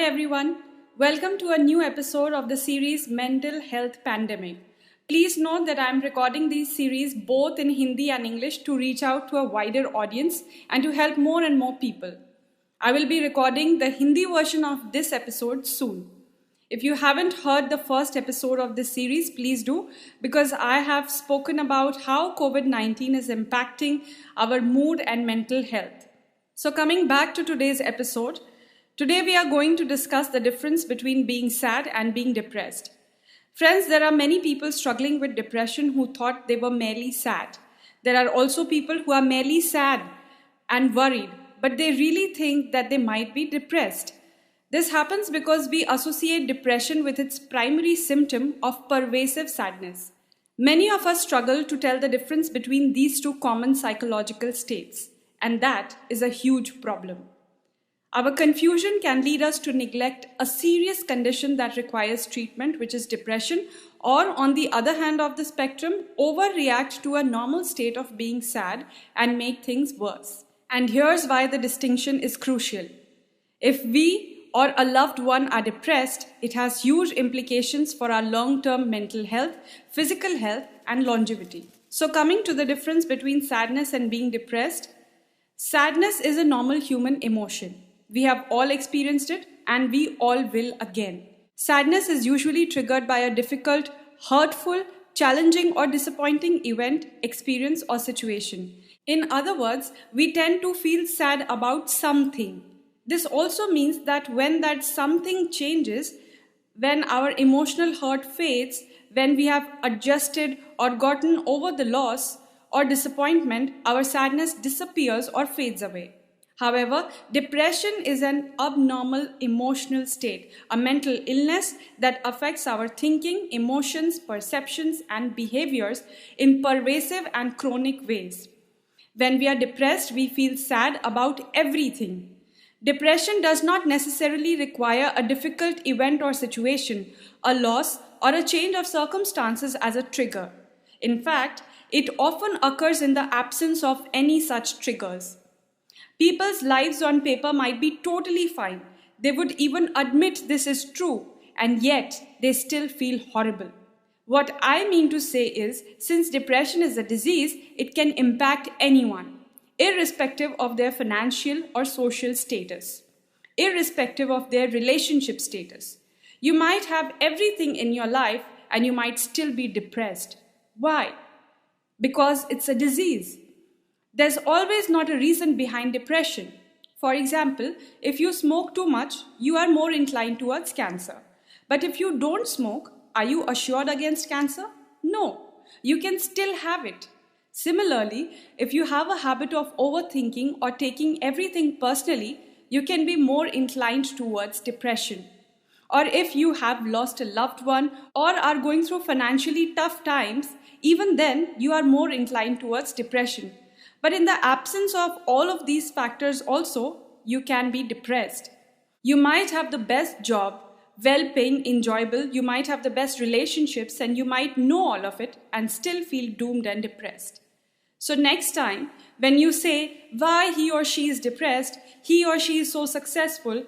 everyone. Welcome to a new episode of the series Mental Health Pandemic. Please note that I am recording these series both in Hindi and English to reach out to a wider audience and to help more and more people. I will be recording the Hindi version of this episode soon. If you haven't heard the first episode of this series, please do, because I have spoken about how COVID-19 is impacting our mood and mental health. So coming back to today's episode, today we are going to discuss the difference between being sad and being depressed. Friends, there are many people struggling with depression who thought they were merely sad. There are also people who are merely sad and worried, but they really think that they might be depressed. This happens because we associate depression with its primary symptom of pervasive sadness. Many of us struggle to tell the difference between these two common psychological states, and that is a huge problem. Our confusion can lead us to neglect a serious condition that requires treatment, which is depression, or on the other hand of the spectrum, overreact to a normal state of being sad and make things worse. And here's why the distinction is crucial. If we or a loved one are depressed, it has huge implications for our long-term mental health, physical health, and longevity. So coming to the difference between sadness and being depressed, sadness is a normal human emotion. We have all experienced it and we all will again. Sadness is usually triggered by a difficult, hurtful, challenging or disappointing event, experience or situation. In other words, we tend to feel sad about something. This also means that when that something changes, when our emotional hurt fades, when we have adjusted or gotten over the loss or disappointment, our sadness disappears or fades away. However, depression is an abnormal emotional state, a mental illness that affects our thinking, emotions, perceptions, and behaviors in pervasive and chronic ways. When we are depressed, we feel sad about everything. Depression does not necessarily require a difficult event or situation, a loss, or a change of circumstances as a trigger. In fact, it often occurs in the absence of any such triggers. People's lives on paper might be totally fine. They would even admit this is true, and yet they still feel horrible. What I mean to say is, since depression is a disease, it can impact anyone, irrespective of their financial or social status, irrespective of their relationship status. You might have everything in your life and you might still be depressed. Why? Because it's a disease. There's always not a reason behind depression. For example, if you smoke too much, you are more inclined towards cancer. But if you don't smoke, are you assured against cancer? No, you can still have it. Similarly, if you have a habit of overthinking or taking everything personally, you can be more inclined towards depression. Or if you have lost a loved one or are going through financially tough times, even then you are more inclined towards depression. But in the absence of all of these factors also, you can be depressed. You might have the best job, well-paying, enjoyable, you might have the best relationships and you might know all of it and still feel doomed and depressed. So next time, when you say why he or she is depressed, he or she is so successful,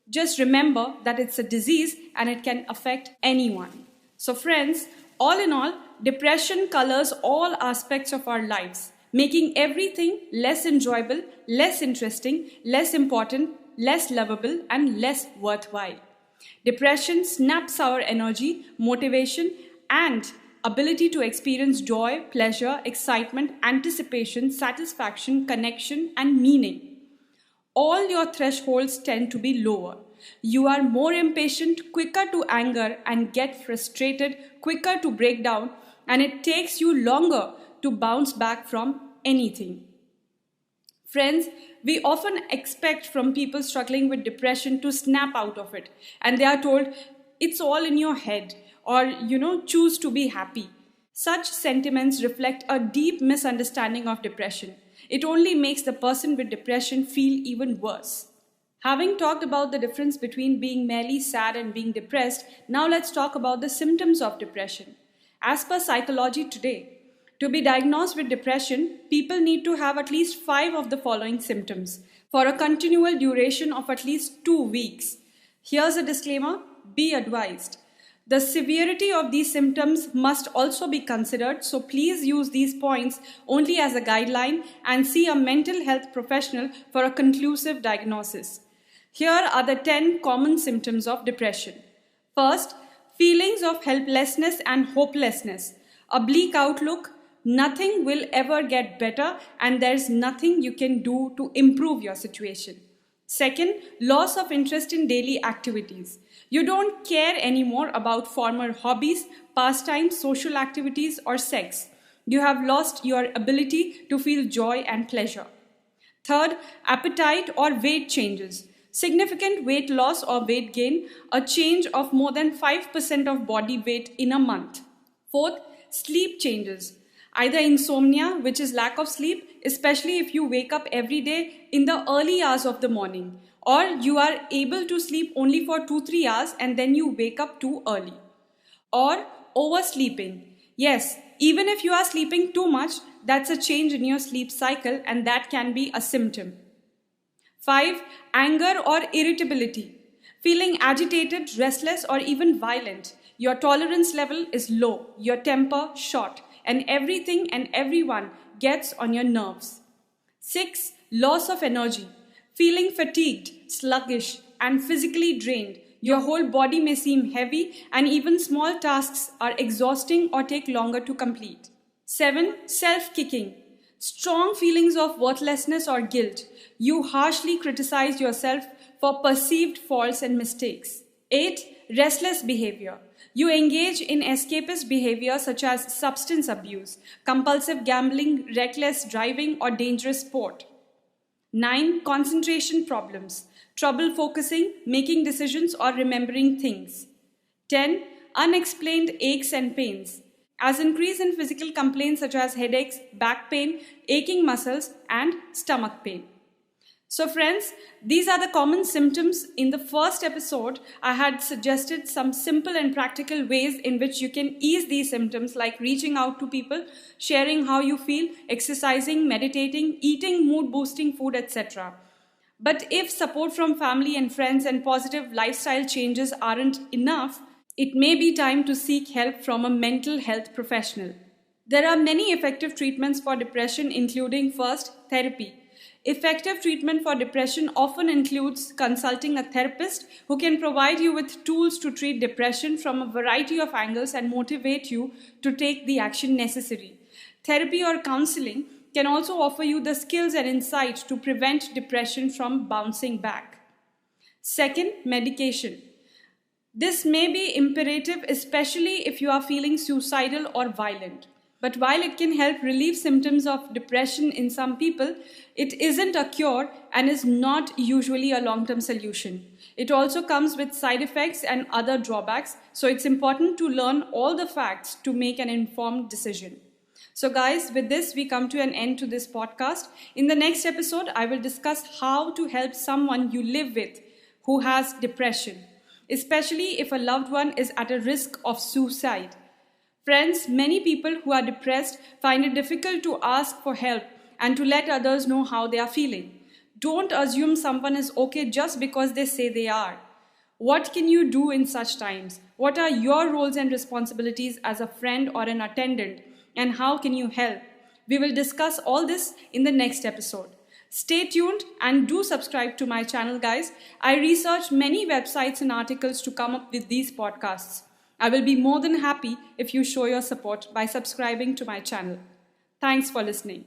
just remember that it's a disease and it can affect anyone. So friends, all in all, depression colors all aspects of our lives, making everything less enjoyable, less interesting, less important, less lovable, and less worthwhile. Depression snaps our energy, motivation, and ability to experience joy, pleasure, excitement, anticipation, satisfaction, connection, and meaning. All your thresholds tend to be lower. You are more impatient, quicker to anger and get frustrated, quicker to break down, and it takes you longer to bounce back from anything. Friends, we often expect from people struggling with depression to snap out of it, and they are told, it's all in your head, or choose to be happy. Such sentiments reflect a deep misunderstanding of depression. It only makes the person with depression feel even worse. Having talked about the difference between being merely sad and being depressed, now let's talk about the symptoms of depression. As per psychology today, to be diagnosed with depression, people need to have at least 5 of the following symptoms for a continual duration of at least 2 weeks. Here's a disclaimer: be advised. The severity of these symptoms must also be considered, so please use these points only as a guideline and see a mental health professional for a conclusive diagnosis. Here are the 10 common symptoms of depression. First, feelings of helplessness and hopelessness, a bleak outlook, nothing will ever get better, and there's nothing you can do to improve your situation. Second, loss of interest in daily activities. You don't care anymore about former hobbies, pastimes, social activities, or sex. You have lost your ability to feel joy and pleasure. Third, appetite or weight changes. Significant weight loss or weight gain, a change of more than 5% of body weight in a month. Fourth, sleep changes. Either insomnia, which is lack of sleep, especially if you wake up every day in the early hours of the morning, or you are able to sleep only for 2-3 hours and then you wake up too early. Or oversleeping. Yes, even if you are sleeping too much, that's a change in your sleep cycle and that can be a symptom. 5. Anger or irritability. Feeling agitated, restless, or even violent. Your tolerance level is low, your temper short, and everything and everyone gets on your nerves. 6. Loss of energy. Feeling fatigued, sluggish, and physically drained. Your whole body may seem heavy, and even small tasks are exhausting or take longer to complete. 7. Self-kicking. Strong feelings of worthlessness or guilt. You harshly criticize yourself for perceived faults and mistakes. 8. Restless behavior. You engage in escapist behavior such as substance abuse, compulsive gambling, reckless driving, or dangerous sport. 9. Concentration problems. Trouble focusing, making decisions, or remembering things. 10. Unexplained aches and pains. As increase in physical complaints such as headaches, back pain, aching muscles, and stomach pain. So friends, these are the common symptoms. In the first episode, I had suggested some simple and practical ways in which you can ease these symptoms, like reaching out to people, sharing how you feel, exercising, meditating, eating mood-boosting food, etc. But if support from family and friends and positive lifestyle changes aren't enough, it may be time to seek help from a mental health professional. There are many effective treatments for depression, including first, therapy. Effective treatment for depression often includes consulting a therapist who can provide you with tools to treat depression from a variety of angles and motivate you to take the action necessary. Therapy or counseling can also offer you the skills and insight to prevent depression from bouncing back. Second, medication. This may be imperative, especially if you are feeling suicidal or violent. But while it can help relieve symptoms of depression in some people, it isn't a cure and is not usually a long-term solution. It also comes with side effects and other drawbacks, so it's important to learn all the facts to make an informed decision. So guys, with this, we come to an end to this podcast. In the next episode, I will discuss how to help someone you live with who has depression, especially if a loved one is at a risk of suicide. Friends, many people who are depressed find it difficult to ask for help and to let others know how they are feeling. Don't assume someone is okay just because they say they are. What can you do in such times? What are your roles and responsibilities as a friend or an attendant? And how can you help? We will discuss all this in the next episode. Stay tuned and do subscribe to my channel, guys. I researched many websites and articles to come up with these podcasts. I will be more than happy if you show your support by subscribing to my channel. Thanks for listening.